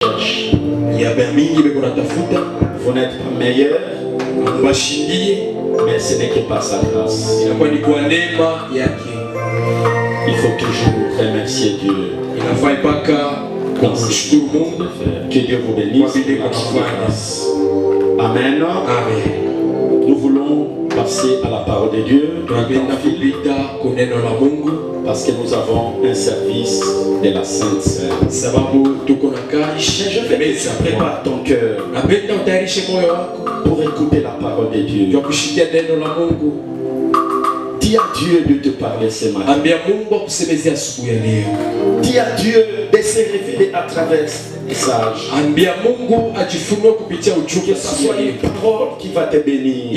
cherche. Vous n'êtes pas meilleur, mais ce n'est que par sa grâce. Il faut toujours remercier Dieu. Que Dieu vous bénisse. Amen. Nous voulons passer à la parole de Dieu. Parce que nous avons un service de la Sainte Sœur. Je vais te préparer ton cœur pour écouter la parole de Dieu. Dis à Dieu de te parler ce matin. Dis à Dieu de se révéler à travers ce message. Que ce soit une parole qui va te bénir.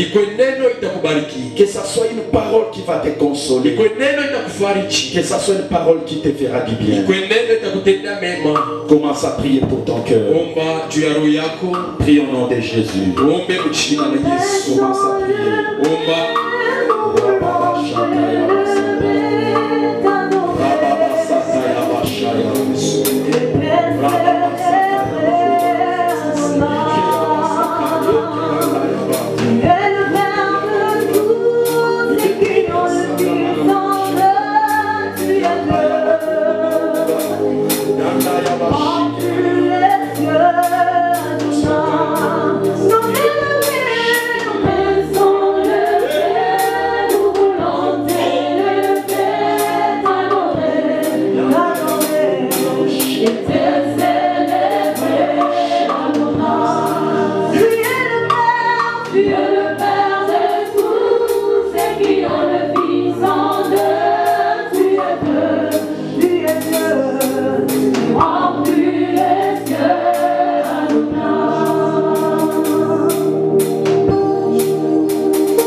Que ce soit une parole qui va te consoler. Que ce soit une parole qui te fera du bien. Commence à prier pour ton cœur. Prie au nom de Jésus. Commence à prier.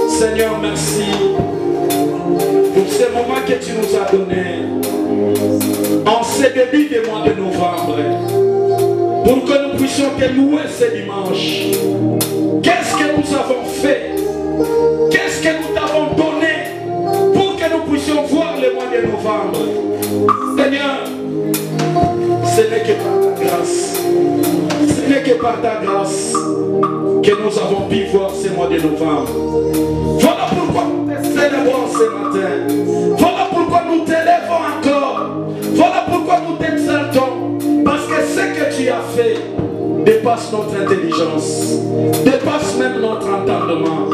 Seigneur, merci pour ce moment que tu nous as donné en ce début du mois de novembre pour que nous puissions te louer ce dimanche. Qu'est-ce que nous avons fait? Qu'est-ce que nous t'avons donné pour que nous puissions voir le mois de novembre? Seigneur, ce n'est que par ta grâce. Ce n'est que par ta grâce que nous avons pu voir ce mois de novembre. Voilà pourquoi nous te célébrons ce matin. Voilà pourquoi nous t'élèvons encore. Voilà pourquoi nous t'exaltons. Parce que ce que tu as fait dépasse notre intelligence, dépasse même notre entendement.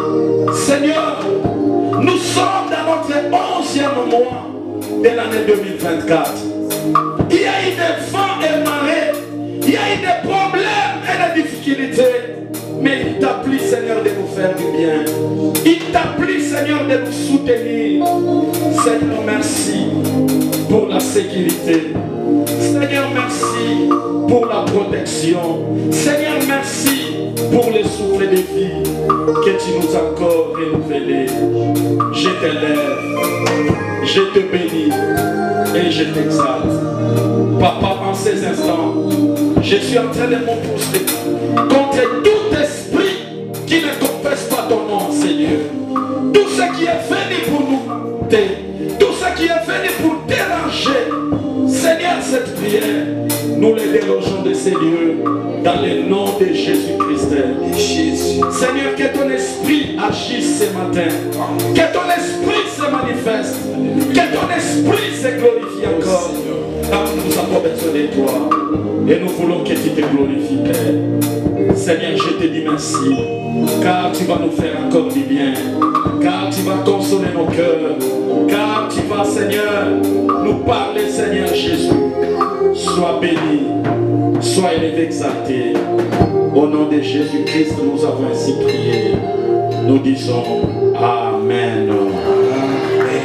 Seigneur, nous sommes dans notre 11e mois de l'année 2024. Il y a eu des vents et marées, il y a eu des problèmes et des difficultés. Mais il t'a plu, Seigneur, de nous faire du bien. Il t'a plu, Seigneur, de nous soutenir. Seigneur, merci pour la sécurité. Seigneur, merci pour la protection. Seigneur, merci pour le souffle de vie que tu nous as encore renouvelé. Je t'élève, je te bénis et je t'exalte. Papa, en ces instants, je suis en train de m'opposer contre tout esprit qui ne confesse pas ton nom, Seigneur. Tout ce qui est venu pour nous monter, tout ce qui est venu pour déranger, Seigneur, cette prière, nous les délogeons de ces lieux dans le nom de Jésus-Christ. Seigneur, que ton esprit agisse ce matin, que ton esprit se manifeste, que ton esprit se glorifie encore. Car nous avons besoin de toi et nous voulons que tu te glorifies, Père. Seigneur, je te dis merci, car tu vas nous faire encore du bien, car tu vas consoler nos cœurs, car tu vas, Seigneur, nous parler, Seigneur Jésus. Sois béni, sois élevé, exalté. Au nom de Jésus-Christ, nous avons ainsi prié. Nous disons Amen.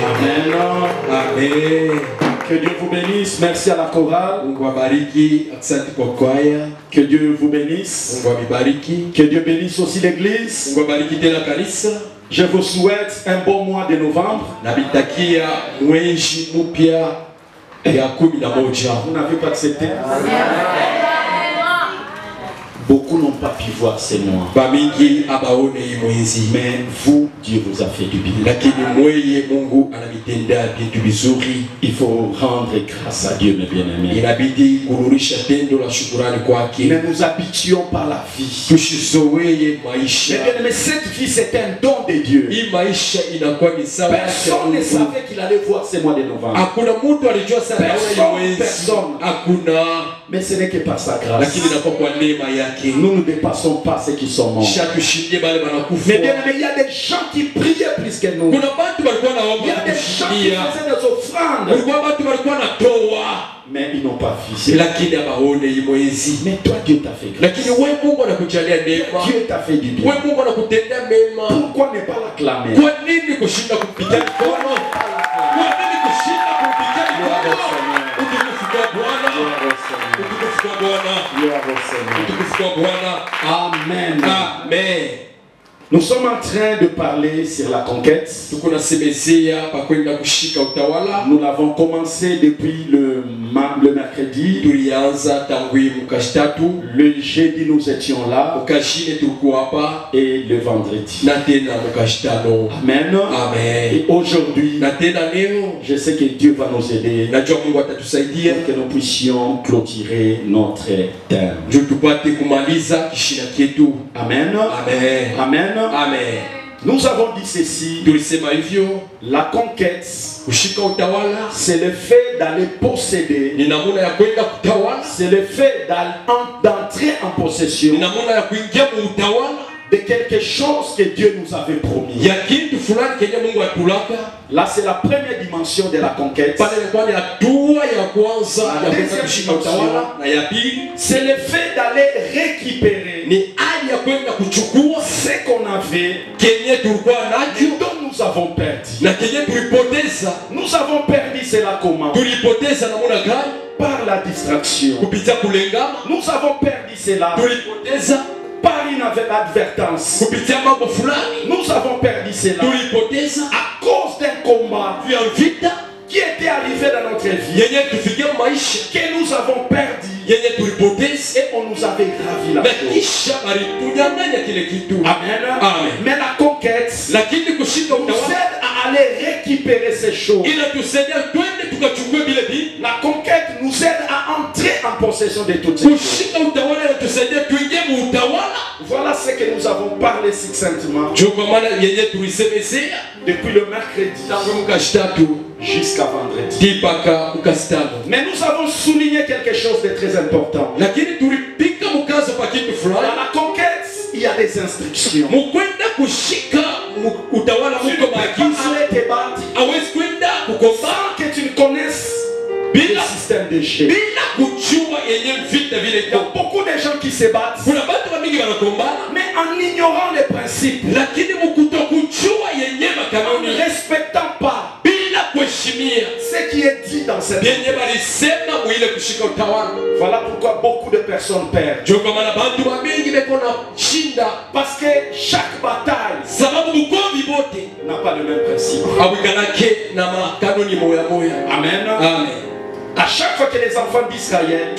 Amen. Amen. Que Dieu vous bénisse. Merci à la chorale. Que Dieu vous bénisse. Que Dieu bénisse aussi l'église. Je vous souhaite un bon mois de novembre. Vous n'avez pas accepté? Beaucoup n'ont pas pu voir ces mois. Mais vous, Dieu vous a fait du bien. Il faut rendre grâce à Dieu, mes bien-aimés. Mais nous habitions par la vie. Mes bien-aimés, cette vie, c'est un don de Dieu. Personne ne savait qu'il allait voir ces mois de novembre. Personne. Mais ce n'est que par sa grâce. Nous ne dépassons pas ceux qui sont morts. Mais bien aimé, il y a des gens qui priaient plus que nous. Il y a des gens qui faisaient des offrandes. Mais ils n'ont pas vu. Mais toi, Dieu t'a fait grâce. Dieu t'a fait du bien. Pourquoi ne pas l'acclamer? Amen. Amen. Nous sommes en train de parler sur la conquête. Nous l'avons commencé depuis le mercredi. Le jeudi, nous étions là. Et le vendredi. Amen. Amen. Et aujourd'hui, je sais que Dieu va nous aider pour que nous puissions clôturer notre thème. Amen. Amen. Amen. Amen. Nous avons dit ceci. La conquête, c'est le fait d'aller posséder. C'est le fait d'entrer en possession de quelque chose que Dieu nous avait promis. Là, c'est la première dimension de la conquête. La deuxième dimension, c'est le fait d'aller récupérer ce qu'on avait, dont nous avons perdu. Nous avons perdu cela comment? Par la distraction. Nous avons perdu cela par une advertence. Nous avons perdu cela à cause d'un combat qui était arrivé dans notre vie, que nous avons perdu, et on nous avait gravi la chose. Amen. Amen. Mais la conquête nous aide à aller récupérer ces choses. La conquête nous aide à entrer en possession de toutes ces choses. Voilà ce que nous avons parlé succinctement depuis le mercredi jusqu'à vendredi. Mais nous avons souligné quelque chose de très important. Dans la conquête, il y a des instructions. Tu ne peux pas aller te battre sans que tu ne connaisses le système de jeu. Il y a beaucoup de gens qui se battent, mais en ignorant les principes, en ne respectant pas ce qui est dit dans cette vie. Voilà pourquoi beaucoup de personnes perdent. Parce que chaque bataille n'a pas le même principe. Amen. Amen. À chaque fois que les enfants d'Israël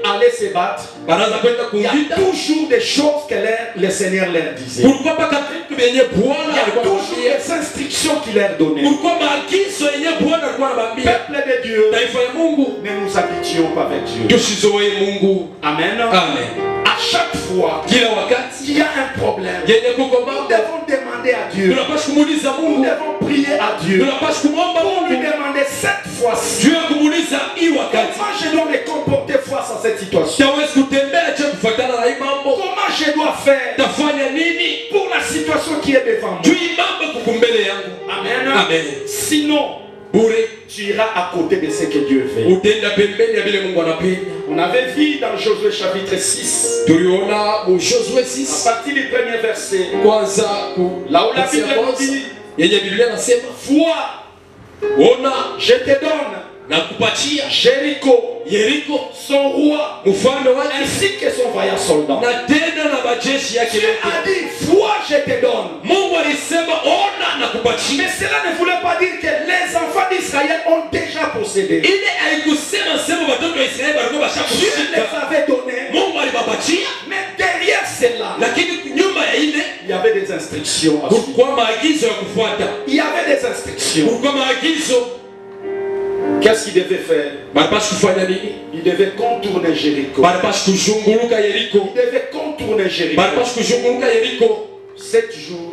allaient se battre, il y a toujours des choses que le Seigneur leur disait. Il y a toujours des instructions qu'il leur donnait. Peuple de Dieu, ne nous habitions pas avec Dieu. Amen. Amen. À chaque fois qu'il y a un problème, nous devons demander à Dieu. Nous devons prier à Dieu pour lui demander cette fois-ci comment je dois me comporter face à cette situation. Comment je dois faire pour la situation qui est devant moi. Amen. Amen. Sinon, tu iras à côté de ce que Dieu fait. On avait vu dans Josué chapitre 6, à partir du premier verset, là où la Bible dit, foi, je te donne Jéricho, son roi, ainsi que son vaillant soldat. Dieu a dit, foi, je te donne. Mais cela ne voulait pas dire que les enfants d'Israël ont déjà possédé. Dieu les avait donnés, lakini nyuma ya ile il y avait des instructions. kulikuwa maagizo ya kufuata. Il y avait des instructions. Kulikuwa maagizo. Qu'est-ce qu'il devait faire? Balipashi kufanya nini? Il devait contourner Jéricho. Balipashi kuzunguluka Yeriko. Il devait contourner Jéricho. Balipashi kuzunguluka Yeriko 7 jours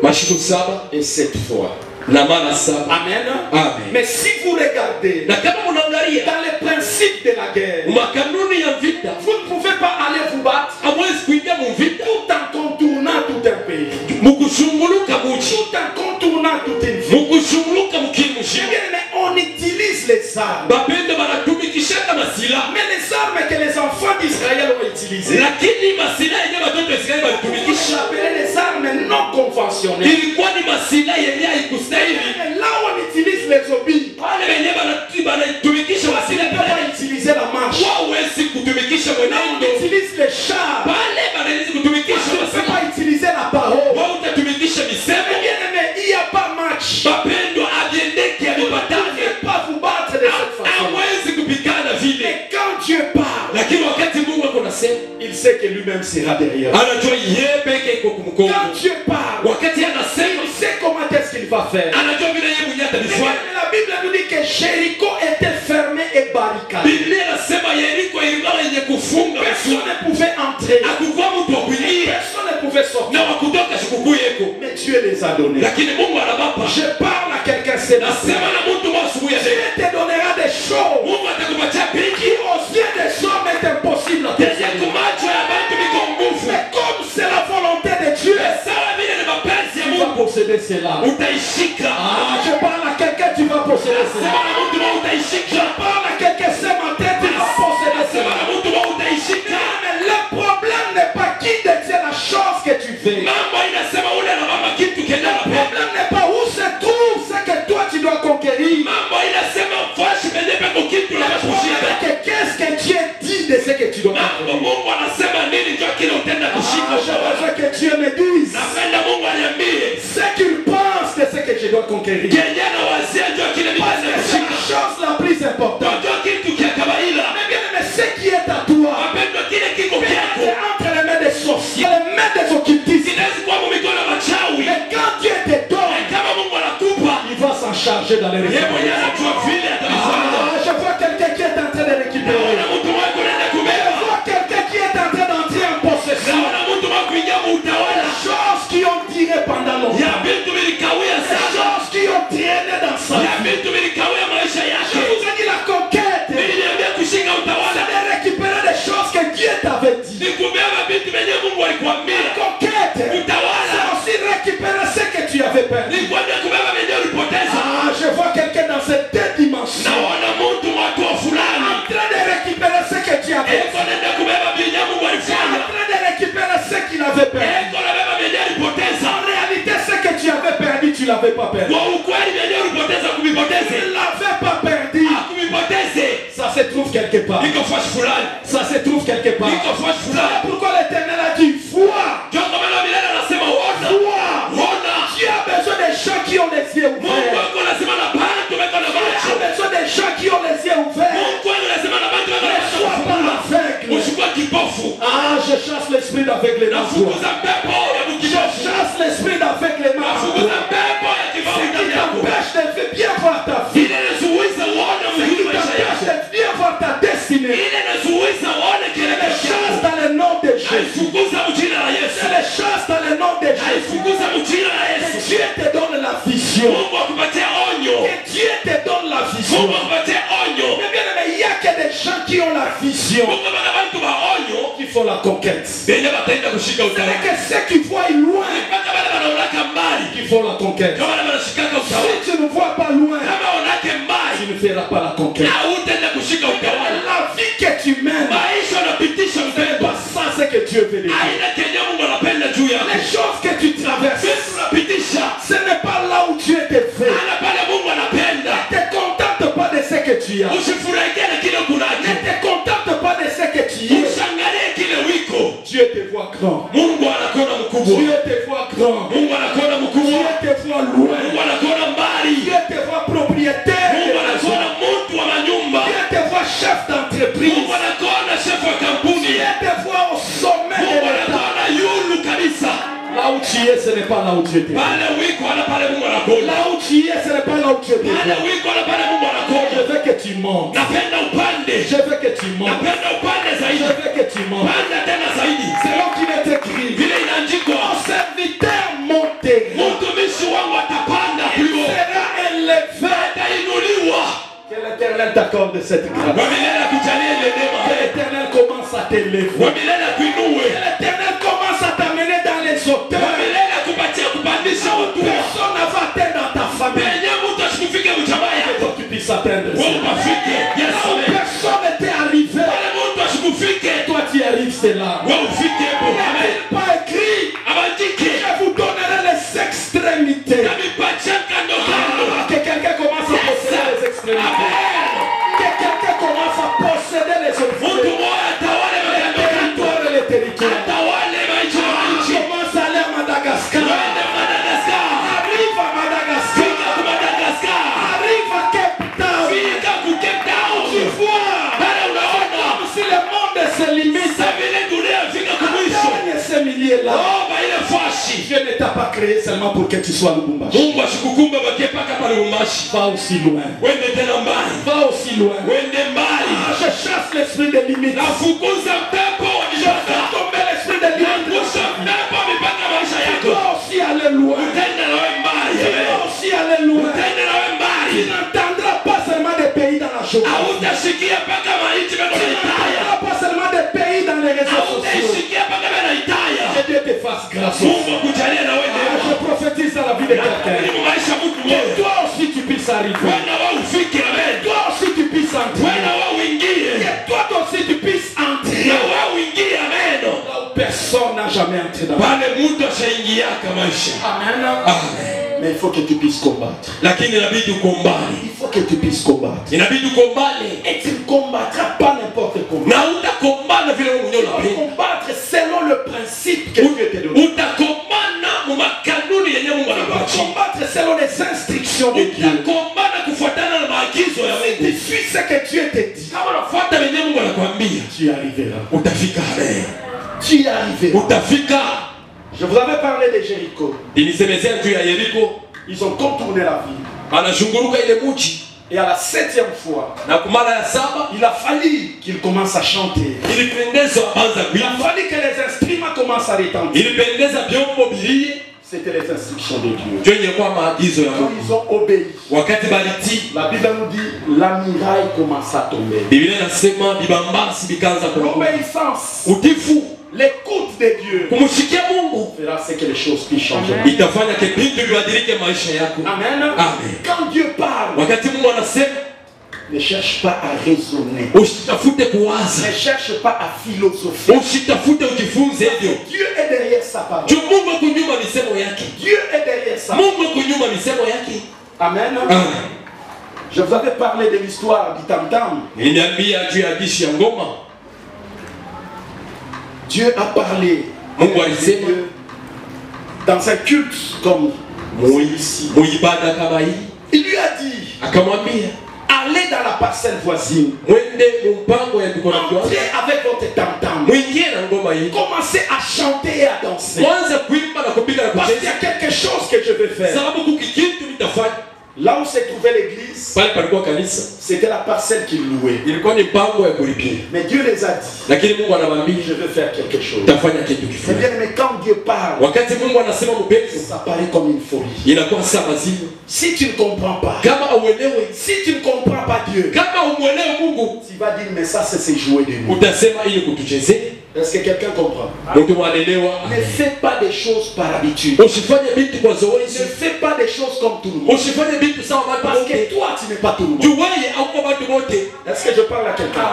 mashiku 7 et 7 fois. na mara 7. Amen. Amen. Mais si vous regardez Na kama mnaangalia dans les principes de la guerre, makanuni ya vita, vous ne pouvez pas aller vous battre hamwezi kuingia mu vita tout en contournant tout un pays, mukuzunguluka muchi, tout en contournant toute une ville. mukuzunguluka mukimushi. Mais on utilise les armes. Bapende banatumikishaka masila, Mais les armes que les enfants d'Israël ont utilisées, lakini masila yenye watoto wa Israeli on walitumikisha appelait les armes non conventionnelles. ilikuwa ni masila yenye haikustahili. Mais là où on utilise les obis, Pale wenye banatumikisha on ne masila peut pas utiliser la marche. wawezi kutumikisha Là on mwenendo. utilise les chars, Pale banawezi kutumikisha on ne peut masila pas utiliser la parole. wao utatumikisha Mais misemo. bien aimé, il n'y a pas match. Mapendo abiendeki Vous ne alipatane, pouvez pas vous battre de cette façon. hawezi kupigana vile. Mais quand Dieu parle, Lakini wakati Mungu ako nasema, il sait que lui-même sera derrière. anajua yeye peke iko kumkongo. Quand Dieu parle, Wakati anasema, il sait comment est-ce qu'il va faire. anajua vile yeye mwenyewe atalifanya. Mais la Bible nous dit que Jéricho était fermé et barricadé. Biblia inasema Yeriko ilikuwa yenye kufunga Personne masuala. ne pouvait entrer. Hakukuwa mtu wa kuingia Personne ne pouvait na sortir. wakutoka sikukuu yeko. Mais Dieu les a donnés. Lakini Mungu anabapa. Je parle à quelqu'un ce matin. Nasema na mtu wa asubuhi ya Dieu leo. te donnera des choses Mungu atakupatia qui biki. aux yeux des hommes est impossible à tes Yenye yeux. kumacho ya bantu biko nguvu. Mais comme c'est la volonté de Dieu, Sawa vile ni mapenzi ya tu vas Mungu. posséder cela. Utaishika. Ah, je parle à quelqu'un, tu vas posséder Nasema cela. na mtu wa Je utaishika. parle à quelqu'un ce matin, tu vas posséder Nasema cela. na mtu wa utaishika. Mais le problème n'est pas qui détient la chose que tu fais. Mambo inasema ule na mama kitu kenye Le anapenda. problème n'est pas où se trouve ce que toi tu dois conquérir. Mambo inasema fashi penye peko kitu Le na problème kushika. est que qu'est-ce que Dieu dit de ce que tu dois Mambo conquérir. Mungu anasema nini ndio kile utenda Ah, kushika. je veux que Dieu me dise Napenda Mungu aniambie. ce qu'il pense de ce que je dois conquérir. Kenye anawazia ndio kile Parce nitenda que c'est la kushika. chose la plus importante. Ndio kitu kia kawaida. Mais bien aimé, ce qui est à toi, Mapendo kile kiko kyako. c'est entre les mains des sorciers, les mains des occultistes. Sinawezi kuwa mumikono ya machawi. Mais quand Dieu te donne, Kama Mungu anakupa, il va s'en charger dans les yeye mwenyewe récompenses. anajua vile atalifanya. Ah, je vois quelqu'un qui est en train de récupérer. Naona mtu wako anaenda Je kubeba. vois quelqu'un qui est en train d'entrer en possession. Naona mtu wako kuingia mu utawala. Des choses qui ont tiré pendant Ya longtemps. vitu vilikawia Des sana. choses qui ont traîné dans sa Ya vie. vitu vilikawia maisha Je yake. vous ai dit la conquête. Niliambia kushika C'est utawala. de récupérer des choses que Dieu t'avait dit. Ni kubeba vitu vyenye Mungu La alikwambia. conquête, c'est Utawala. aussi récupérer ce que tu avais perdu. Ni kwambia kubeba vyenye ulipoteza. Ah, je vois quelqu'un dans cette deux dimensions Naona mtu watu wa en fulani. train de récupérer ce que tu avais Eko nenda kubeba vyenye Mungu en alifanya. train de récupérer ce qu'il avait perdu. Eko nabeba vyenye alipoteza. En réalité, ce que tu avais perdu, tu l'avais pas perdu. Kwa ukweli vyenye ulipoteza Tu kuvipoteze. ne l'avais pas perdu. Hakuvipoteze. Ça se trouve quelque part. Iko fashi fulani. Ça se trouve quelque part. Iko fashi fulani. Voilà pourquoi l'Éternel a dit vois. Ndio kwa maana milele anasema ona. Vois. Ona. Tu as besoin des gens qui ont les yeux Mungu ouverts. wako anasema na bantu weko na Tu macho. as besoin des gens qui ont les yeux ouverts. Mungu wako anasema na bantu weko na Ne macho. sois pas aveugle. Usikuwa kipofu. Ah, je chasse l'esprit d'aveuglement. Nafukuza pepo ya Je mkipofu. chasse l'esprit d'aveuglement. Nafukuza pepo ya kipofu Ce qui ndani yako. t'empêche de bien voir ta vie. Ile inazuiza uone Ce qui mzuri maisha t'empêche yako. de bien voir ta destinée. Ile inazuiza uone kile Je les kesho chasse yako. dans le nom de Jésus. Aifukuza mjina la Yesu. Je les chasse dans le nom de Jésus. Aifukuza mjina la Que Yesu. Dieu te donne la vision. Mungu akupatie onyo. Que Dieu te donne la vision. Mungu akupatie onyo. Mais bien aimé, il n'y a que des gens qui ont la vision Mungu bana bantu ba onyo. qui font la conquête. Benye bataenda kushika Ce n'est utawala. que ceux qui voient loin Mpaka bale banaonaka mbali. qui font la conquête. Ndio wale banashikaka utawala. Si tu ne vois pas loin, Kama onake tu mbali. ne feras pas la conquête. Hautaenda kushika utawala. La vie que tu mènes, Maisha unapitisha ce n'est mpendo. pas ça ce que Dieu veut de toi. Aina kenye Mungu anapenda juu yako. Les choses que tu traverses, Vitu unapitisha. ce n'est pas là où Dieu te fait. Ana pale Mungu anapenda. Ne te contente pas de ce que tu as. Usifurahie na kile Ne kunacho. te contente pas de ce que tu es. Usiangalie kile wiko. Dieu te voit grand. Mungu anakuona mkubwa. Dieu te voit grand. Mungu anakuona Dieu mkubwa. te voit loin. Mungu anakuona mbali. Dieu te voit propriétaire. de Mungu la maison. anakuona mtu wa manyumba. Dieu te voit chef d'entreprise. Mungu anakuona chef wa kampuni. Dieu te voit au sommet de Mungu l'état. anakuona yulu tu es, ce n'est pas là où tu étais. Pale wiko wala pale Mungu anakuona. Là où tu es, ce n'est pas là où tu étais. Pale wiko wala pale Mungu Je anakuona. veux que tu montes. Napenda upande. Je veux que tu montes. Napenda upande Je zaidi. veux que tu montes. Panda tena zaidi. C'est là qu'il est écrit. Vile inaandikwa. Mon serviteur montera. Mtumishi wangu atapanda Il kuliko. sera élevé. Atainuliwa. Que l'Éternel t'accorde cette grâce. Wa milele akujalie ile Que neema. l'Éternel commence à t'élever. Wa milele akuinue. Que l'Éternel commence à t'amener dans les Wa hauteurs. milele akupatia kupandisha watu. Personne n'a va atteindre dans ta famille. Penye mtu asikufike mchama Que yako. toi tu puisses atteindre Wewe ça. ukafike. Yes, Là où amen. personne n'était arrivé. Pale mtu asikufike. Toi tu arrives, c'est là. Wewe ufike hapo. Amen. Pas écrit. Abandike. Je vous donnerai les extrémités. Namipatia kando kando. Que quelqu'un commence à posséder les extrémités. Amen. Que quelqu'un commence à posséder les Mtu extrémités. mmoja atawale Les makando kando. territoires et les territoires. Atawale maisha na nchi. Commence à aller à Madagascar. Twende Madagascar. Arrive à Madagascar. Fika ku Madagascar. Arrive à Cape Town. Fika ku Cape Town. Tu vois. Pale unaona. Comme si le monde se limite. Sa vile dunia fika ku mwisho. Gagne ces milliers-là. Omba ile fashi. Dieu ne t'a pas créé seulement pour que tu sois Lubumbashi. Mungu asikukumba bakie paka pale Lubumbashi. Va aussi loin. Wende tena mbali. Va aussi loin. Wende mbali. Je chasse l'esprit de limite. Nafukuza pepo wa Je fais mipaka. tomber l'esprit de limite. Nafukuza pepo wa mipaka maisha Tu yako. dois aussi aller loin. Utende nawe mbali. Tu dois aussi aller loin. Utende nawe Tu mbali. n'entendras pas seulement des pays dans la géographie. Hautasikia paka maiti beko Tu na itaya. n'entendras pas seulement des pays dans les réseaux sociaux. Hautaisikia paka beko na itaya. Que Dieu te fasse grâce. Mungu akujalie na wewe neema. Je prophétise dans la vie de quelqu'un. Ili maisha mtu Que mmoja. toi aussi tu puisses arriver. Wana wao ufike amen. Toi aussi tu puisses entrer. Wana wao uingie. Que toi aussi tu puisses entrer. Na wao uingie amen. Là où personne n'a jamais entré dans la vie. Pale mtu ashaingiaka maisha. Amen. Amen. Mais il faut que tu puisses combattre. Lakini inabidi ukombane. Il faut que tu puisses combattre. Inabidi ukombane. Et tu ne combattras pas n'importe comment. Na utakombana vile wewe mwenyewe Tu dois unapenda. combattre selon le principe que Dieu t'a donné. Utakombana mu makanuni yenye Mungu Tu dois anakupatia. combattre selon les instructions de Dieu. Utakombana kufuatana na maagizo ya Si tu Mungu. suis ce que Dieu te dit, Kama unafuata yenye Mungu anakuambia, tu y arriveras. utafika amen. Tu y arriveras. Utafika. Je vous avais parlé de Jéricho. Ilisemezea juu ya Yeriko. Ils ont contourné la ville. Anashunguruka ile mji. Et à la 7e fois, Na kumara ya saba il a fallu qu'ils commencent à chanter. ilipendeza waanza Il a kuimba. fallu que les instruments commencent à retentir. Ilipendeza vyombo bilie. C'était les instructions de Dieu. Ndio ilikuwa maagizo ya Quand Mungu. ils ont obéi, Wakati balitii, la Bible nous dit la muraille commence à tomber. Biblia inasema bibambasi bikaanza kuanguka. L'obéissance, Utifu, l'écoute de Dieu kumshikia Mungu fera ce que les choses puissent changer. itafanya vitu vibadilike maisha yako. Amen. Amen. Quand Dieu parle, Wakati Mungu anasema, ne cherche pas à raisonner. usitafute kuwaza, Ne cherche pas à philosopher. usitafute ujifunze hivyo. Dieu est derrière sa parole. Juu Mungu kunyuma misemo yake. Dieu est derrière sa parole. Mungu kunyuma misemo yake. Amen. Amen. Je vous avais parlé de l'histoire du tam-tam. Niliambia juu ya dishi ya ngoma. Dieu a parlé Mungu alisema dans un culte comme Moïse. muibada kama hii, Il lui a dit, akamwambia allez dans la parcelle voisine. mwende mumpango ya mikono yako, Entrez avec votre tam-tam. mwingie na ngoma hii, Commencez à chanter et à danser. mwanze kuimba na kupiga na Parce qu'il y kucheza, a quelque chose que je vais faire. sababu kukikitu nitafanya. Là où se trouvait l'église, Pale palikuwa kanisa, c'était la parcelle qu'il louait. ilikuwa ni mpango ya kulipia, Mais Dieu les a dit, lakini Mungu anamwambia je vais faire quelque chose. utafanya kitu C'est kifulani. bien, mais quand Dieu parle, Wakati Mungu anasema mpenzi, ça paraît comme une folie. inakuwa saa mazimu. Si tu ne comprends pas, Kama auelewe, si tu ne comprends pas Dieu, kama umwelewe Mungu, tu vas dire, mais ça c'est jouer de nous. utasema ili kutuchezee. Est-ce que quelqu'un comprend? Mtu mwalelewa, Ne fais pas des choses par habitude. usifanye vitu kwa Ne zoezi, fais pas des choses comme tout le monde. usifanye vitu sawa watu Parce wote. que toi, tu n'es pas tout le monde. Juu wewe hauko watu wote, Est-ce que je parle à quelqu'un?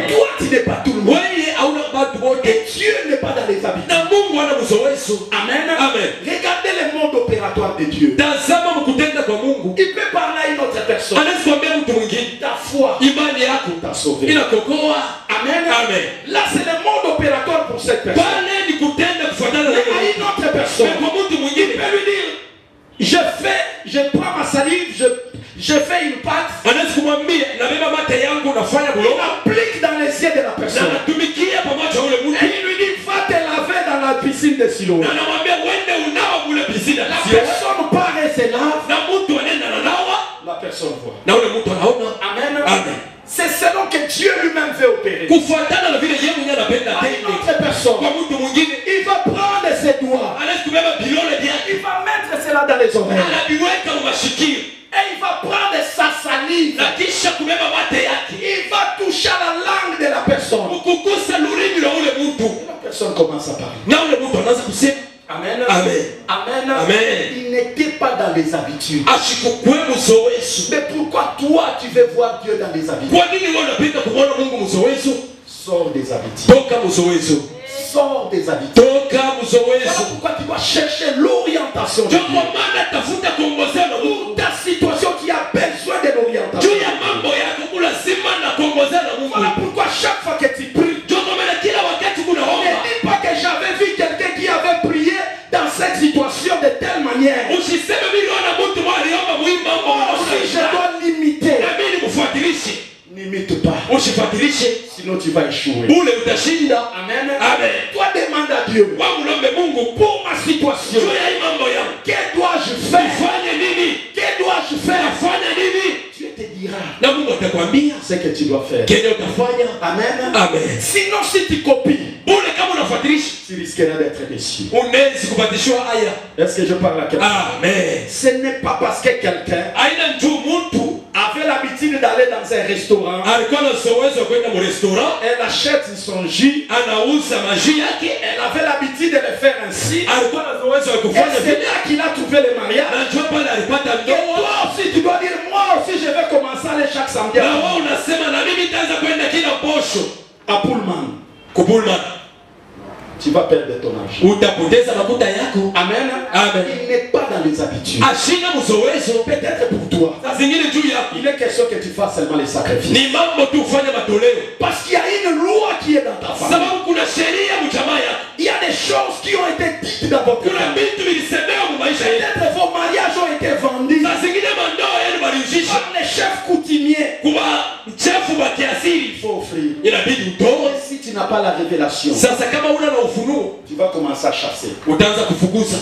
Toi, tu n'es pas tout le monde. wewe hauna watu wote, Et Dieu n'est pas dans les habitudes. na Mungu ana mzoezo. Amen. Amen. Regardez le monde opératoire de Dieu. Tazama mkutenda kwa Mungu, Il peut parler à une autre personne. anaweza kuambia mtu mwingine, Ta foi imani yako t'a sauvé. inakokoa. Amen. Amen. Là, c'est le monde opératoire pour cette personne. Pale ni kutenda kufuatana na Mais à Mungu. une autre personne, Mais kwa mtu il mwingine peut lui dire, je prends ma salive, je fais une pâte, anaweza kumwambia nabeba mate yangu nafanya il bulongo applique dans les yeux de la na personne. natumikia pamoja ule Et mtu, il lui dit, va te laver dans la piscine de Siloé. na anamwambia uende unao zina La zio personne part et se lave. na mtu anaenda na nawa La personne voit. na ule mtu anaona. Amen. Amen. C'est selon que Dieu lui-même veut opérer. Kufuatana na vile yeye mwenyewe anapenda À une tende. autre personne, Kwa mtu mwingine il va prendre ses doigts. anaweza kubeba bilole vyake Il va mettre cela dans les oreilles. anaviweka mashikio Et il va prendre sa salive. na kisha kubeba mate yake Il va toucher la langue de la personne. kukugusa lulimi la ule mtu La personne commence à parler. na ule mtu anaanza kusema Amen. Amen. Amen. Amen. Il n'était pas dans les habitudes. ashikukwe muzowezo. Mais pourquoi toi tu veux voir Dieu dans les habitudes? Kwa nini wewe unapenda kuona Mungu muzowezo? Sors des habitudes. Toka muzowezo. Sors des habitudes. Toka Voilà muzowezo. pourquoi tu dois chercher l'orientation de Ndio Dieu. kwa maana tafuta kuongozea na Mungu. Pour ta situation qui a besoin de l'orientation. Juu ya mambo yako lazima na kuongozea na Mungu. Voilà pourquoi chaque fois que tu pries, Ndio kwa maana kila wakati kuna ne omba. dis pas que j'avais vu quelqu'un qui avait prié dans cette situation de telle manière. Usiseme mimi naona mtu mmoja aliomba muhimu mambo. Moi aussi je dois limiter. Na mimi nimfuatilishe. N'imite pas. Usifuatilishe. Sinon tu vas échouer. Ule utashinda. Amen. Amen. Toi demande à Dieu. Wangu naombe Mungu Pour ma situation. juu ya hii mambo yangu. Que dois-je faire? Fanya nini? Que dois-je faire? Fanya nini? Dieu te dira Na Mungu atakwambia ce que tu dois faire. kenye utafanya. Amen. Amen. Sinon si tu copies, Ule kama unafuatilisha tu risqueras d'être déçu. unaweza kubatishwa haya. Est-ce que je parle à quelqu'un? Amen. Ce n'est pas parce que quelqu'un Aina njoo mtu avait l'habitude d'aller dans un restaurant, alikuwa na uwezo wa kwenda mu restaurant, elle achète son jus, anauza maji yake, elle avait l'habitude de le faire ainsi. alikuwa na uwezo wa Et kufanya c'est vile. là qu'il a trouvé le mariage. Na njoo pale alipata Et ndoa. toi aussi tu dois dire, moi aussi je vais commencer à aller chaque samedi Na wewe unasema na mimi nitaanza kwenda kila posho. à Pullman. Kubulman. Tu vas perdre ton argent. Utapoteza makuta yako. Amen. Amen. Il n'est pas dans les habitudes. Ashina mzowezo. Peut-être pour toi. Saa zingine juu yako. Il est question que tu fasses seulement les sacrifices. Ni mambo tu ufanye matoleo. Parce qu'il y a une loi qui est dans ta famille. Sababu kuna sheria mjamaa yako. Il y a des choses qui ont été dites dans votre Kuna famille. vitu vilisemewa mu maisha yetu. Peut-être vos mariages ont été vendus Saa zingine mandoa yenu baliujisha. par les chefs coutumiers. Kuwa mchafu wa kiasili. Il faut offrir. Inabidi utoe. Et si tu n'as pas la révélation, Sasa kama una na ufunuo, tu vas commencer à chasser. utaanza kufukuza.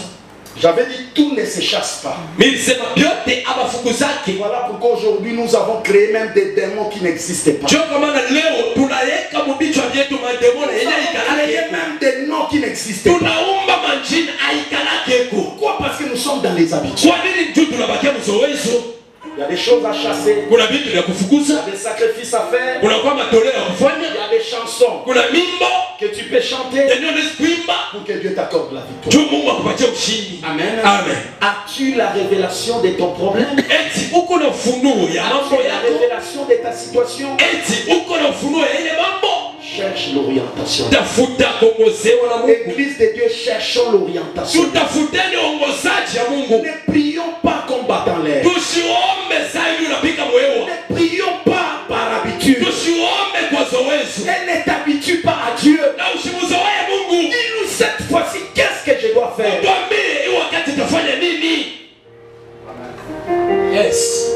J'avais dit tout ne se chasse pas. Mimi nilisema vyote abafukuzake. Voilà pourquoi aujourd'hui nous avons créé même des démons qui n'existaient pas. Ndio kwa maana leo tunaweka mubichwa vyetu mademo na Nous yenye avons créé ikalake. même des noms qui n'existaient pas. Tunaumba manjini aikalake. Pourquoi? Parce que nous sommes dans les habitudes. Kwa nini juu tunabakia mzowezo? Il y a des choses à chasser. Kuna vitu vya Il y kufukuza, a des sacrifices à faire. kuna kwa matoleo ya Il kufanya, y a des chansons kuna mimbo que tu peux chanter yenye unaweza kuimba pour que Dieu t'accorde la victoire. juu Mungu akupatie ushindi. Amen. Amen. As-tu la révélation de ton problème? Eti uko na ufunuo ya mambo As-tu la yako? révélation de ta situation? Eti uko na ufunuo ya ile mambo? Cherche l'orientation. Tafuta kuongozewa na Mungu. Église de Dieu, cherchons l'orientation. Tutafuteni uongozaji ya Mungu. Ne prions pas comme battant l'air. Tusiombe saa hivi unapika mwewa. Ne prions pas par habitude. Tusiombe kwa zowezo. Et ne t'habitue pas à Dieu. Na usimzoee Mungu. Dis-nous cette fois-ci, qu'est-ce que je dois faire? Tuambie hii wakati tafanya nini? Yes.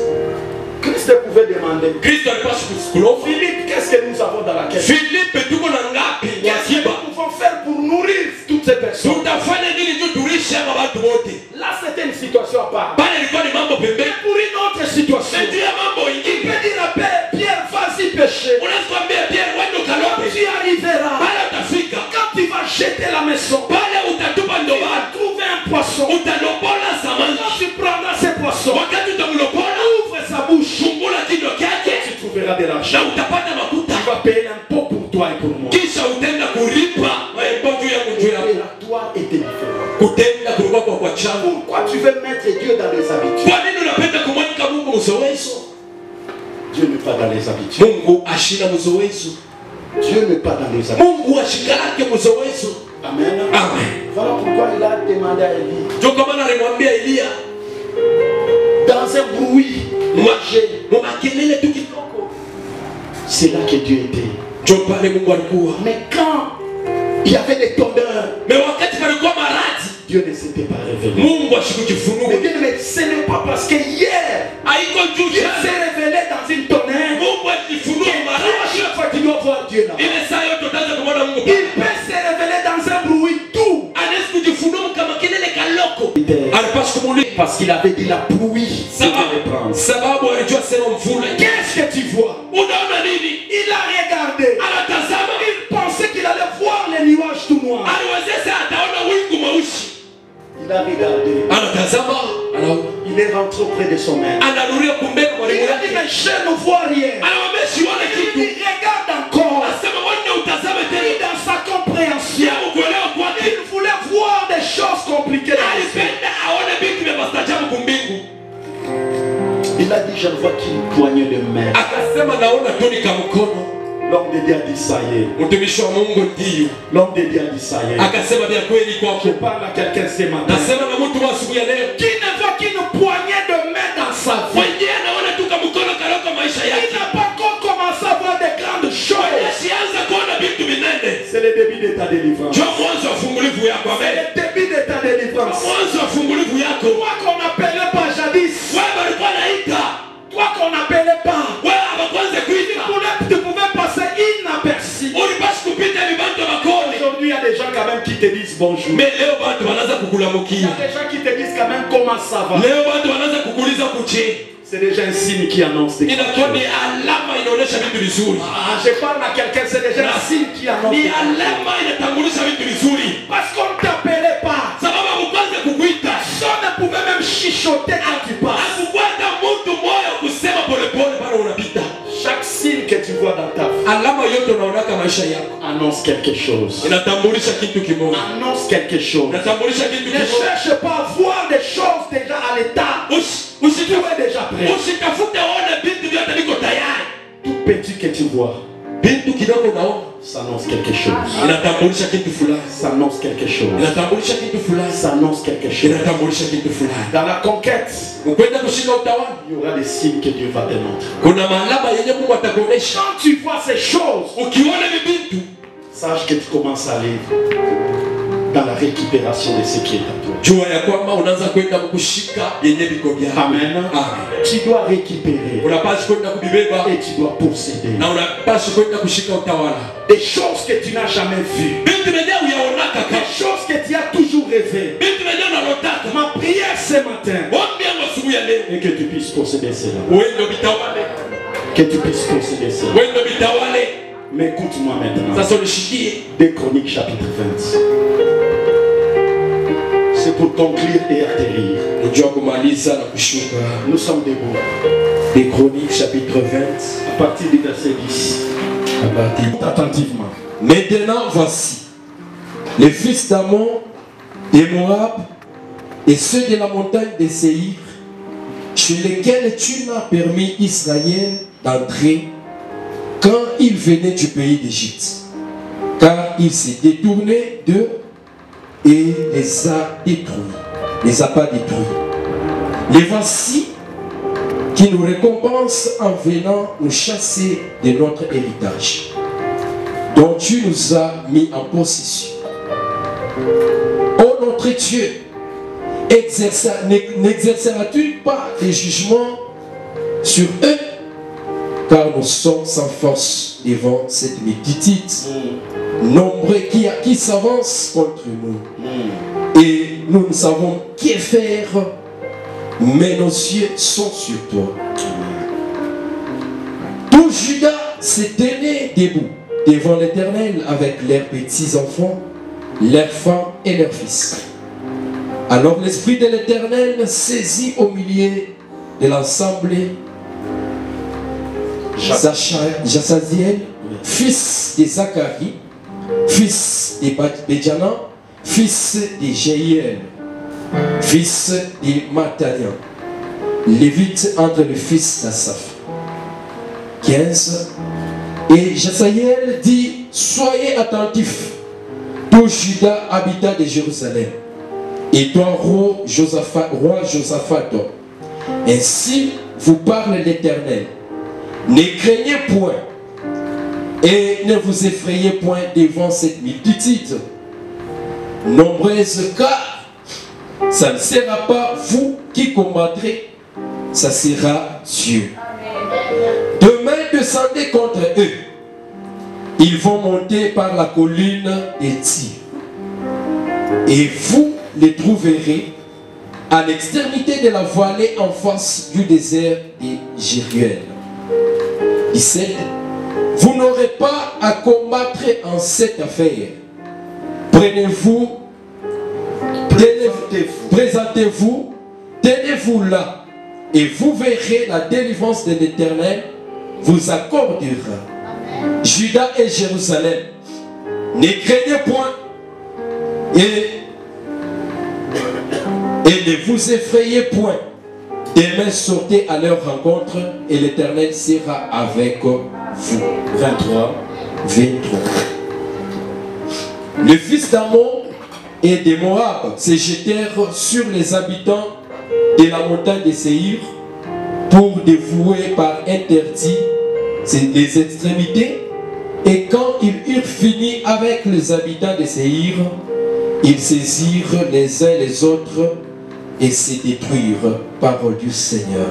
Christ pouvait demander. Kristo alipaswa kusikulova. Philippe, qu'est-ce que nous avons dans la caisse? Filipe tuko na ngapi? Qu'est-ce que Akiba. nous pouvons faire pour nourrir toutes ces personnes? Tutafanya nini tu tulishe hapa watu wote? Là, c'était une situation à part. Pale ilikuwa ni mambo pembeni. Mais pour une autre situation, Ndio ya mambo il ingine. peut dire à Pierre, vas-y pêcher. Unaweza kuambia Pierre wewe Quand ukalope. tu arriveras, Pale utafika. quand tu vas jeter la maison, Pale utatupa tu ndoa. vas trouver un poisson. Utalopola samaki. Quand tu prendras ce poisson, Wakati utamlopola, ouvre sa bouche, fungula kinywa chake tu trouveras de na l'argent. utapata makuta. Tu vas payer l'impôt pour toi et pour moi. Kisha utaenda kulipa mambo juu yangu juu Et yako. la toi était différente. Kutenda kulikuwa kwa changu. Pourquoi tu veux mettre Dieu dans les habitudes? Kwa nini unapenda kumweka Mungu mzowezo? Dieu n'est pas dans les habitudes. Mungu ashina mzowezo. Dieu n'est pas dans les habitudes. Mungu ashikalake mzowezo. Amen. Amen. Voilà pourquoi il a demandé à Élie, Ndio kwa maana alimwambia Elia, dans un bruit léger, mumakelele tu kitoko. c'est là que Dieu était. Ndio pale Mungu alikuwa. Mais quand il y avait des tondeurs, Mais wakati palikuwa maradi, Dieu ne s'était pas révélé. Mungu Mais ashikujifunua. bien, mais ce n'est pas parce que hier, Haiko juu Dieu jana. s'est révélé dans une tonnerre Mungu alijifunua que toi, à maradi. chaque fois tu dois voir Dieu là. Ile saa yote utaanza kumwona Mungu. Il peut se révéler dans un bruit doux. Anaweza kujifunua kama kelele kaloko. Il Parce qu'il avait dit la pluie devait reprendre. sababu alijua sema mvula. Qu'est-ce que tu vois? Unaona nini? Il a regardé. Anatazama. Il pensait qu'il allait voir les nuages tout noirs. Aliwezesha ataona wingu mweusi. Il a regardé. Anatazama. Il est rentré auprès de son maître. Anarudia kumbele Il mwalimu a dit, wake. mais je ne vois rien. Anamwambia sione Il kitu. dit, regarde encore. Asema wewe utazame Et tena. dans sa compréhension, Ya kuelewa kwake. il voulait voir des choses compliquées dans le ciel. Alipenda aone vitu vya mastajabu kumbingu. Il a dit, je ne vois qu'une poignée de main. Akasema naona tu ni kamkono. L'homme de Dieu a dit, ça y est. Mtumishi wa Mungu ndiyo. L'homme de Dieu a dit, ça y est. Akasema vya kweli Je kwako. parle à quelqu'un ce matin Nasema na mtu wa asubuhi ya leo. qui ne voit qu'une poignée de main dans sa vie. Mwenyewe anaona tu kamkono karoka maisha Il yake. n'a pas encore commencé à voir des grandes choses. Asianza kuona vitu vinene. C'est le début de ta délivrance. Njoo mwanzo wa fungulivu yako. C'est Amen. le début de ta délivrance. Mwanzo wa fungulivu yako. Toi qu'on n'appelait pas jadis. Wewe alikuwa naita. Toi qu'on n'appelait pas. Wewe abakwanza kuita. Tu pouvais passer inaperçu. Ulipaswa kupita vibanto makoni. Aujourd'hui, il y a des gens quand même qui te disent bonjour. Mais leo watu wanaanza Il y kukulamukia. a des gens qui te disent quand même comment ça va. Leo watu wanaanza kukuuliza kuche. C'est déjà un signe qui annonce des Inakuwa ni choses. alama inaonyesha vitu vizuri. Ah, je parle à quelqu'un, c'est déjà un signe qui annonce Ni des choses. alama inatambulisha vitu vizuri. Parce qu'on ne t'appelait pas. Sababu hakukwanza kukuita. Personne ne pouvait même chichoter quand tu passes. Hakukwata mtu moyo kusema polepole bado unapita. Chaque signe que tu vois dans ta vie Alama yote unaonaka maisha yako. annonce quelque chose. Inatambulisha kitu kimoja. Annonce quelque chose. Inatambulisha kitu Ne kimoja. cherche pas à voir des choses déjà à l'état. Tu es déjà prêt. Usitafute uone vitu vyote viko tayari. Tout petit que tu vois, Vitu kidogo unaona ça annonce quelque chose. inatambulisha kitu fulani. Ça annonce quelque chose. Inatambulisha kitu fulani. Ça annonce quelque chose. Inatambulisha kitu fulani. Dans la conquête, Ukwenda kushika utawala. il y aura des signes que Dieu va te montrer. Kuna maalama yenye Mungu atakuonesha. Quand tu vois ces choses, Ukiona hivi vitu, sache que tu commences à aller dans la récupération de ce qui est à toi. jua ya kwamba unaanza kwenda kushika yenye viko vyako. Amen. Amen. Tu dois récupérer Unapaswa kwenda kubibeba et tu dois posséder na unapaswa kwenda kushika utawala. des choses que tu n'as jamais vues, Vitu vyenye uyaonaka des kama. choses que tu as toujours rêvé. Vitu vyenye unalotaka. Ma prière ce matin Ombi yangu asubuhi ya leo. est que tu puisses posséder cela. Wewe ndio bitawale. Que tu puisses posséder cela. Wewe ndio bitawale. Mais écoute-moi maintenant. Sasa unishikie. 2 Chroniques chapitre 20. C'est pour conclure et atterrir. Unajua kumaliza na kushuka. Nous sommes debout. Des Chroniques chapitre 20 À partir du verset 10. à partir. Attentivement. Maintenant voici les fils d'Ammon, de Moab et ceux de la montagne de Séhir, chez lesquels tu m'as permis Israël d'entrer quand il venait du pays d'Égypte, car il s'est détourné d'eux et les a détruits, les a pas détruits. Les voici qui nous récompense en venant nous chasser de notre héritage, dont tu nous as mis en possession. Ô notre Dieu, n'exerceras-tu pas des jugements sur eux, car nous sommes sans force devant cette multitude nombreux qui s'avance contre nous. Et nous ne savons que faire, mais nos yeux sont sur toi. Tout Juda se tenait debout devant l'Éternel avec leurs petits-enfants, leurs femmes et leurs fils. Alors l'Esprit de l'Éternel saisit au milieu de l'assemblée Jasaziel, fils de Zacharie, fils de Béjanan, fils de Jéhiel, fils de Matanian, lévite entre les fils d'Asaph. 15. Et Jasaïel dit, soyez attentifs, tout Juda, habitat de Jérusalem, et toi, roi Josaphat, ainsi vous parle l'Éternel. Ne craignez point et ne vous effrayez point devant cette multitude nombreuse, car ça ne sera pas vous qui combattrez, ça sera Dieu. Demain, descendez contre eux. Ils vont monter par la colline des Tyr. Et vous les trouverez à l'extrémité de la vallée en face du désert de Jéruel. 17. Vous n'aurez pas à combattre en cette affaire. Présentez-vous, tenez-vous là, et vous verrez la délivrance de l'Éternel vous accordera. Juda et Jérusalem, ne craignez point et ne vous effrayez point. Demain sortez à leur rencontre et l'Éternel sera avec vous. 23. Les fils d'Ammon et de Moab se jetèrent sur les habitants de la montagne de Séhir pour dévouer par interdit les extrémités. Et quand ils eurent fini avec les habitants de Séhir, ils saisirent les uns les autres et se détruirent. Parole du Seigneur.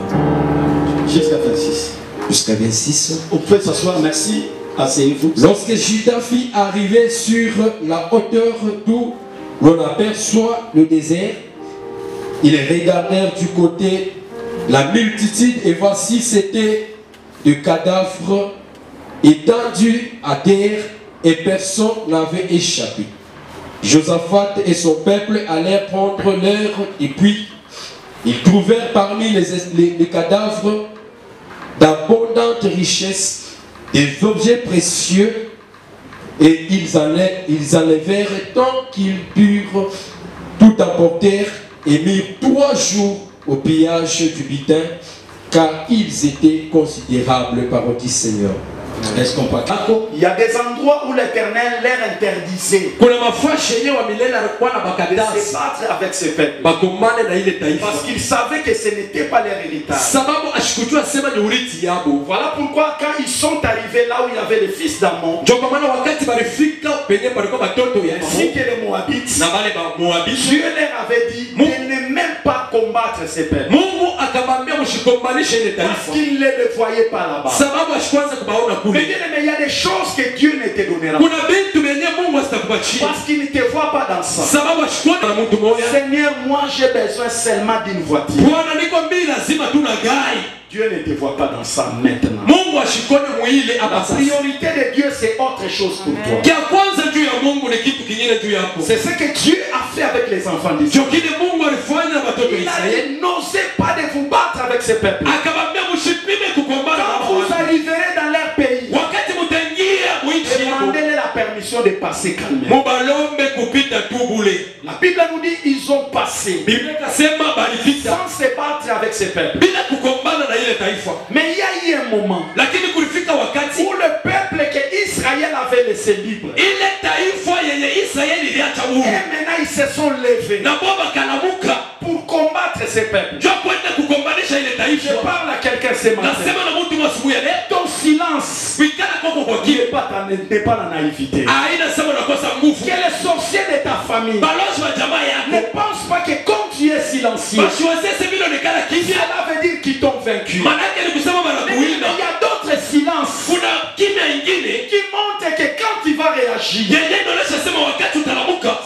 Jusqu'à 26. Jusqu'à 26. Vous pouvez s'asseoir, merci. Asseyez-vous. Lorsque Juda fit arriver sur la hauteur d'où l'on aperçoit le désert, ils regardèrent du côté la multitude et voici c'était de cadavres étendus à terre et personne n'avait échappé. Josaphat et son peuple allèrent prendre leur et puis ils trouvèrent parmi les cadavres d'abondantes richesses, des objets précieux, et ils enlevèrent tant qu'ils purent, tout emportèrent et mirent 3 jours au pillage du butin, car ils étaient considérables par le Seigneur. Est-ce qu'on peut... Il y a des endroits où l'Éternel leur interdisait de se battre avec ses peuples. Parce qu'ils savaient que ce n'était pas leur héritage. Voilà pourquoi quand ils sont arrivés là où il y avait les fils d'Ammon, ainsi que les Moabites, Dieu leur avait dit de ne même pas combattre ces peuples. Parce qu'ils ne les voyaient pas là-bas. Mais il y a des choses que Dieu ne te donnera pas. Parce qu'il ne te voit pas dans ça. Seigneur, moi j'ai besoin seulement d'une voiture. Dieu ne te voit pas dans ça maintenant. La priorité de Dieu, c'est autre chose pour toi. C'est ce que Dieu a fait avec les enfants d'Israël. Il a dit, n'osez pas de vous battre avec ces peuples. Quand vous arriverez dans leur pays, demandez-leur la permission de passer calmement. La Bible nous dit ils ont passé sans se battre avec ces peuples. Mais il y a eu un moment où le peuple que Israël avait laissé libre, et maintenant ils se sont levés pour combattre ces peuples. Je parle à quelqu'un ce matin. Ton silence n'est pas la naïveté. Que les sorciers de ta famille ne pensent pas que quand tu es silencieux, cela veut dire qu'ils t'ont vaincu. Mais il y a d'autres silences qui montrent que quand tu vas réagir,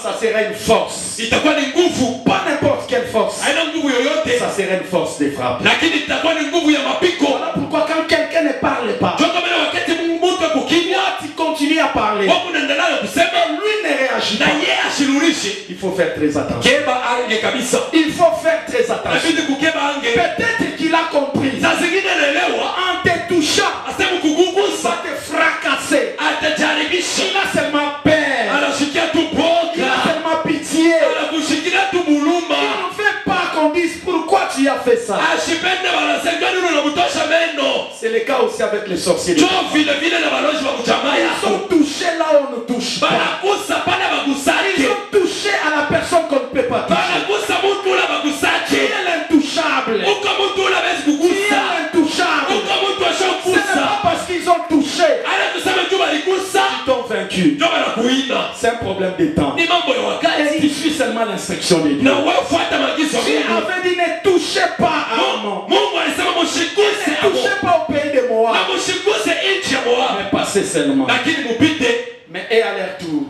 ça sera une force. Pas n'importe quelle force. Ça sera une force de frappe. Voilà pourquoi quand quelqu'un ne parle pas, toi tu continues à parler, et lui ne réagit pas. Il faut faire très attention. Il faut faire très attention. Peut-être qu'il a compris. En te touchant, ça va te fracasser. Il a seulement peur. Il a seulement pitié. Il ne fait pas qu'on dise pourquoi tu as fait ça. C'est le cas aussi avec les sorciers. Ils sont touchés là où on ne touche pas. Ils sont touchés à la personne qu'on ne peut pas toucher. Qui est l'intouchable? Qui est l'intouchable? Ce n'est pas parce qu'ils ont touché qu'ils t'ont vaincu. C'est un problème de temps. Et il suit seulement l'instruction de Dieu. Dieu avait dit ne touchez pas à Ammon. Ne touchez pas au pays de Moab. Mais passez seulement. Mais et à leur tour,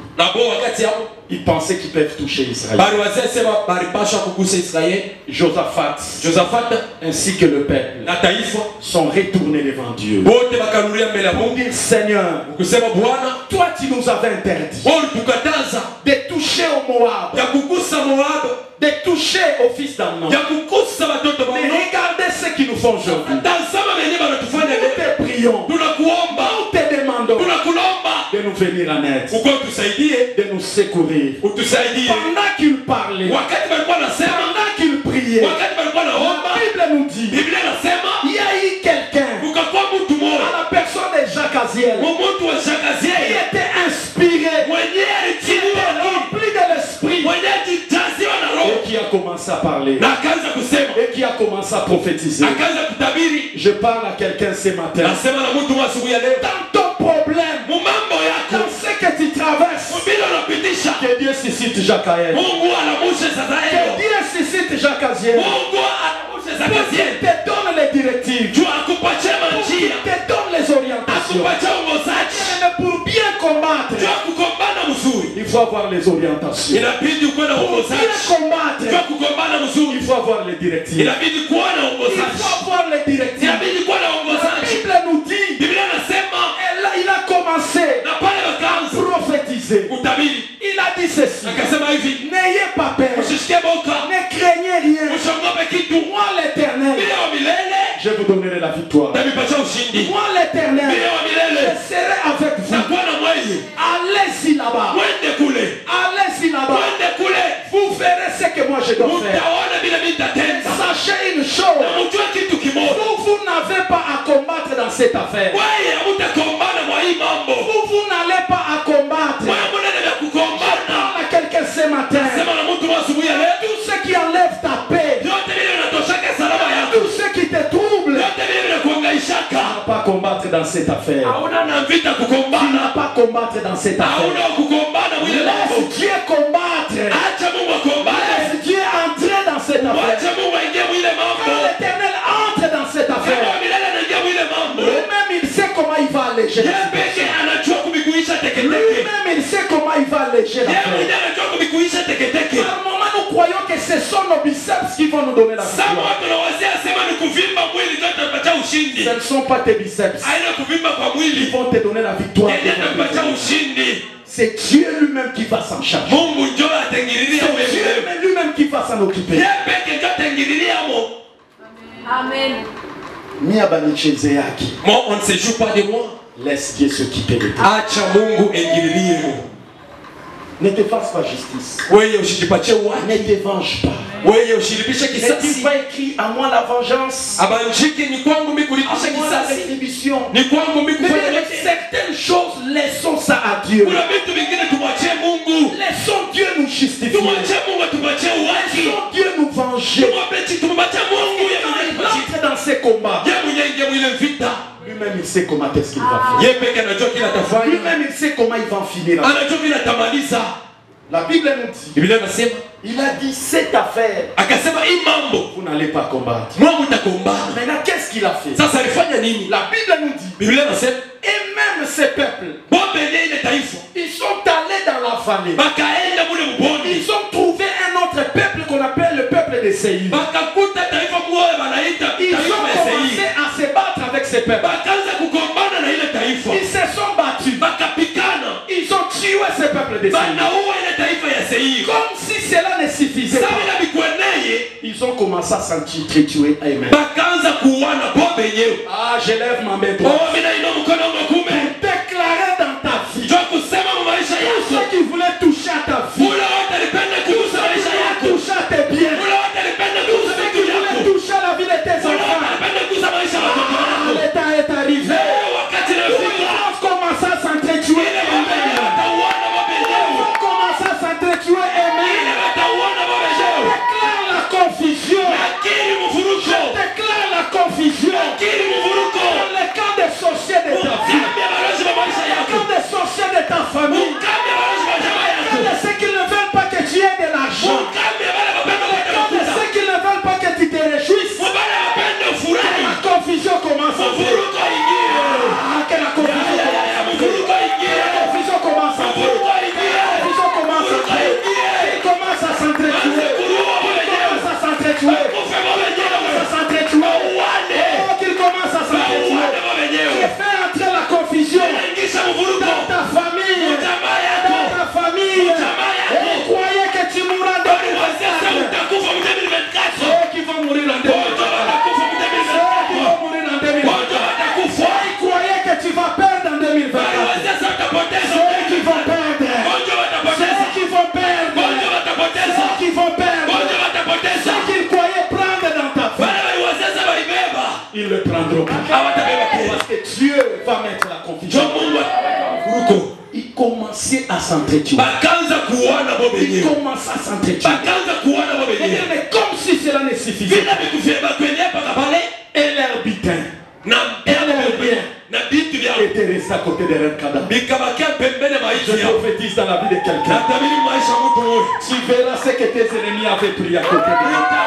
ils pensaient qu'ils peuvent toucher Israël. Josaphat ainsi que le peuple sont retournés devant Dieu. Pour dire Seigneur, toi tu nous avais interdit de toucher au Moab, de toucher au fils d'Amnon. Mais regardez ce qu'ils nous font aujourd'hui. Nous te prions, nous te demandons de nous venir en aide, de nous secourir. Pendant qu'ils parlaient, pendant qu'ils priaient, la Bible nous dit, il y a eu quelqu'un à la personne de Jacques Aziel qui était inspiré, qui était rempli de l'esprit, et qui a commencé à parler, et qui a commencé à prophétiser. Je parle à quelqu'un ce matin. Dans ton problème, dans ce que tu traverses, que Dieu suscite Jacques Aziel, que Dieu suscite Jacques Aziel, pour qu'il te donne les directives, pour qu'il te donne les orientations. Mais pour bien combattre, il faut avoir les orientations. Pour bien combattre, il faut avoir les directives. Il faut avoir les directives. La Bible nous dit, il a commencé à prophétiser. Il a dit ceci: n'ayez pas peur, ne craignez rien. Moi l'Éternel, je vous donnerai la victoire. Moi l'Éternel, je serai avec vous. Allez-y là-bas. Allez-y là-bas. Vous verrez ce que moi je dois faire. Sachez une chose, vous n'avez pas à combattre dans cette affaire. Vous n'allez pas à combattre. Je parle à quelqu'un ce matin. Tout ce qui enlève ta paix, tout ce qui te trouble, tu n'as pas à combattre dans cette affaire. Tu n'as pas à combattre dans cette affaire. Laisse Dieu combattre. Laisse Dieu entrer dans cette affaire. Quand l'Éternel entre dans cette affaire, lui-même il sait comment il va alléger. Lui-même il sait comment il va alléger l'affaire. Par moment nous croyons que ce sont nos biceps qui vont nous donner la victoire. Ce ne sont pas tes biceps qui vont te donner la victoire. C'est Dieu lui-même qui va s'en charger. C'est Dieu lui-même qui va s'en occuper. Amen. Moi, on ne se joue pas de moi. Laisse Dieu s'occuper de toi. Ne te fasse pas justice. Ne te venge pas. Et tu vas écrire à moi la vengeance, à moi la rétribution. Mais certaines choses, laissons ça à Dieu. Laissons Dieu nous justifier. Laissons Dieu nous venger. Il entre dans ces combats. Lui-même il sait comment est-ce qu'il va faire. Lui-même il sait comment il va en finir. La Bible nous dit, il a dit cette affaire, vous n'allez pas combattre. Maintenant qu'est-ce qu'il a fait? La Bible nous dit, et même ces peuples, ils sont allés dans la vallée. Ils ont trouvé un autre peuple qu'on appelle le peuple de Séir. Ils ont commencé à se battre avec ces peuples. Ils se sont battus. Ils ont tué ces peuples de Séir. Comme si cela ne suffisait pas, ils ont commencé à s'entretuer. Amen. Ah, je lève ma main droite. Déclarer dans ta vie, tous ceux qui voulaient toucher à ta vie, tous ceux qui voulaient toucher à tes biens, tous ceux qui voulaient toucher à la vie de tes enfants, l'état est arrivé. Ils vont commencer à s'entretuer. Ils vont commencer à s'entretuer. Je déclare la confusion dans le camp des sorciers. s'entretuer. Ils commencent à s'entretuer. Mais comme si cela ne suffisait pas. Et leur butin. Et leur bien. Était resté à côté de Renkada. Je prophétise dans la vie de quelqu'un. Tu verras ce que tes ennemis avaient pris à côté de Renkada.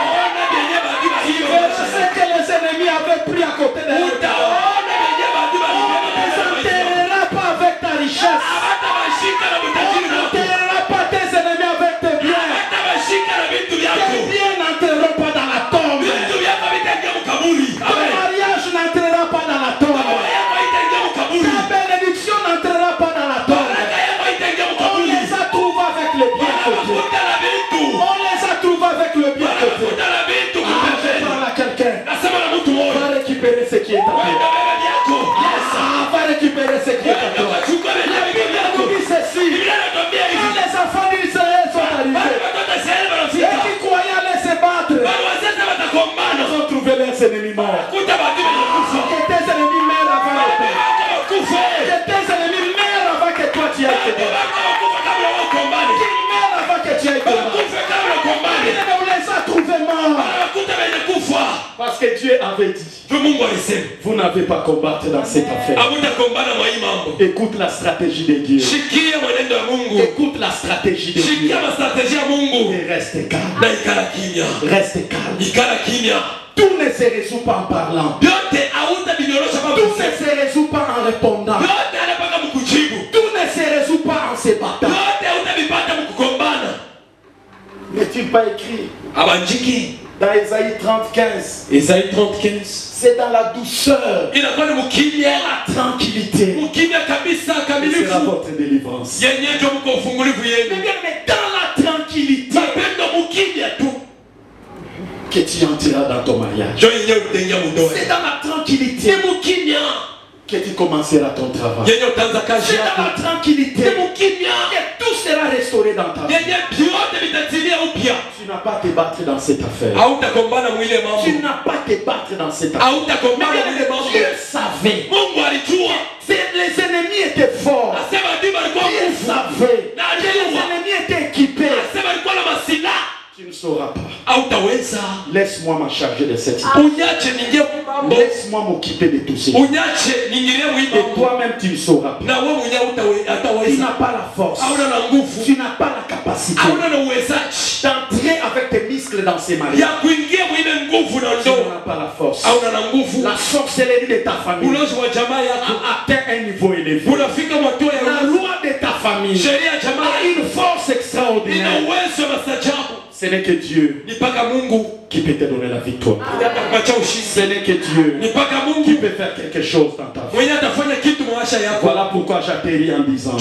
Tu verras ce que les ennemis avaient pris à côté de Renkada. On ne s'enterrera pas avec ta richesse. On n'enterrera pas tes ennemis avec tes biens. Tes biens n'entreront pas dans la tombe. Ton mariage n'entrera pas dans la tombe. Ta bénédiction n'entrera pas dans la tombe. On les a trouvés avec le bien côté. On les a trouvés avec le bien côté. Je parle à quelqu'un. Va récupérer ce qui est à toi. Va récupérer ce qui est à toi. La Bible nous dit ceci. Quand les enfants d'Israël sont arrivés et qui croyaient aller se battre, ils ont trouvé leurs ennemis morts. Que tes ennemis meurent avant le temps. Que tes ennemis meurent avant que toi tu ailles te battre. Qu'ils meurent avant que tu ailles te battre. On les a trouvés morts. Parce que Dieu avait dit, vous n'avez pas combattu dans cette affaire. Écoute la stratégie de Dieu. Écoute la stratégie de Dieu. Et reste calme. Reste calme. Tout ne se résout pas en parlant. Tout ne se résout pas en répondant. Tout ne se résout pas en se battant. N'est-il pas écrit dans Ésaïe 30:15? Ésaïe 30:15. C'est dans la douceur et la tranquillité. C'est la votre délivrance. Mais dans la tranquillité que tu entreras dans ton mariage. C'est dans la tranquillité que tu commenceras ton travail. C'est dans la tranquillité que tout sera restauré dans ta vie. Tu n'as pas à te battre dans cette affaire. Tu n'as pas à te battre dans cette affaire. Mais Dieu savait. Les ennemis étaient forts. Dieu savait. Les ennemis étaient équipés. Tu ne sauras pas. Laisse-moi m'en charger de cette idée. Laisse-moi m'occuper de tout ça. Et toi-même tu ne sauras pas. Tu n'as pas la force. Tu n'as pas la capacité d'entrer avec tes muscles dans ces mariages. Tu n'as pas la force. La sorcellerie de ta famille a atteint un niveau élevé. La loi de ta famille a une force extraordinaire. Ce n'est que Dieu qui peut te donner la victoire. Ce n'est que Dieu qui peut faire quelque chose dans ta vie. Voilà pourquoi j'atterris en disant,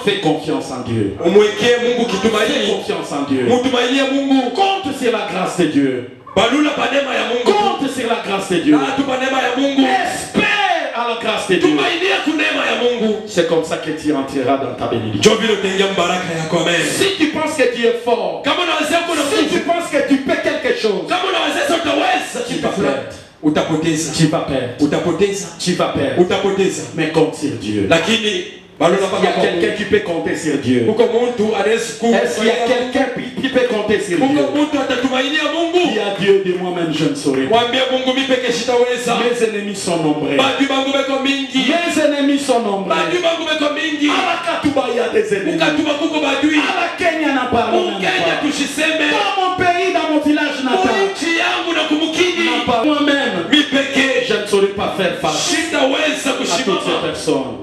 fais confiance en Dieu. Fais confiance en Dieu. Compte sur la grâce de Dieu. Compte sur la grâce de Dieu. Espère à la grâce de Dieu. C'est comme ça que tu entreras dans ta bénédiction. Si tu penses que tu es fort, si tu penses que tu peux quelque chose, tu vas perdre. Tu vas perdre. Tu vas perdre. Mais compte sur Dieu. Est-ce qu'il y a quelqu'un qui peut compter sur Dieu? Est-ce qu'il y a quelqu'un qui peut compter sur Dieu? Il y a Dieu de moi-même, je ne saurais pas. Mes ennemis sont nombreux. Mes ennemis sont nombreux. À la Katuba, il y a des ennemis. À la Kenya, n'a pas. Dans mon pays, dans mon village natal, moi-même, je ne saurais pas faire face à toutes ces personnes.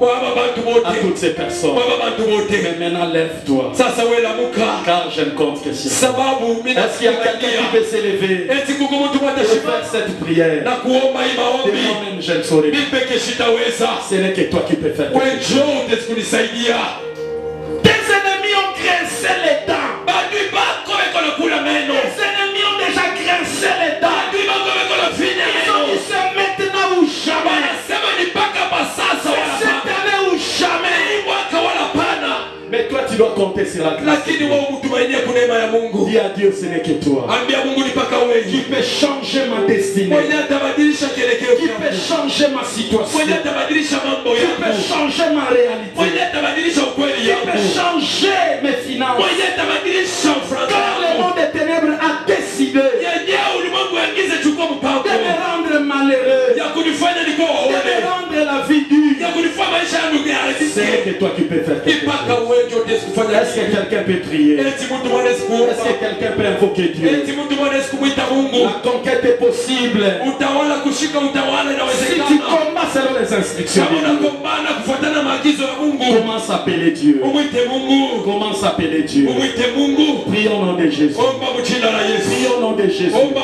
À toutes ces personnes. Mais maintenant lève-toi. Car je ne compte que sur toi. Est-ce qu'il y a quelqu'un qui peut s'élever et faire cette prière? De moi-même je ne saurais pas. Ce n'est que toi qui peux faire quelque chose. Tes ennemis ont grincé les dents. Les ennemis ont déjà grincé les dents. Ils ont dit c'est maintenant ou jamais. C'est cette année ou jamais. Mais toi tu tu dois compter sur la grâce. lakini wewe umtumainie kwa neema ya Mungu. Dis à Dieu, ce n'est que toi. Ambia Mungu ni paka wewe. Qui peut changer ma destinée. Mwenye atabadilisha kielekeo Qui changu. peut changer ma situation. Mwenye atabadilisha mambo Qui yangu. peut changer ma réalité. Mwenye atabadilisha ukweli Qui yangu. peut changer mes finances. Mwenye atabadilisha ufranga Quand le yangu. monde des ténèbres a décidé Yenyewe ulimwengu yagize chukua mpango. de me rendre malheureux, Ya kunifanya niko de me waone. rendre la vie dure, Ya kunifanya maisha yangu c'est yaharibike. que toi qui peux faire quelque Ipaka chose. wewe ndio utakufanya. Est-ce que quelqu'un peut prier? Eti mtu mwana Est-ce que sikuomba. quelqu'un peut invoquer Dieu? Eti mtu mwana sikumwita Mungu. La conquête est possible. Utawala kushika utawala Si tu inawezekana. combats selon les instructions Kama de Dieu, unagombana kufuatana maagizo ya Mungu. commence à appeler Dieu. Umwite Mungu. Commence à appeler Dieu. Umwite Mungu. Prie au nom de Jésus. Omba mu jina la Yesu. Prie au nom de Jésus. Omba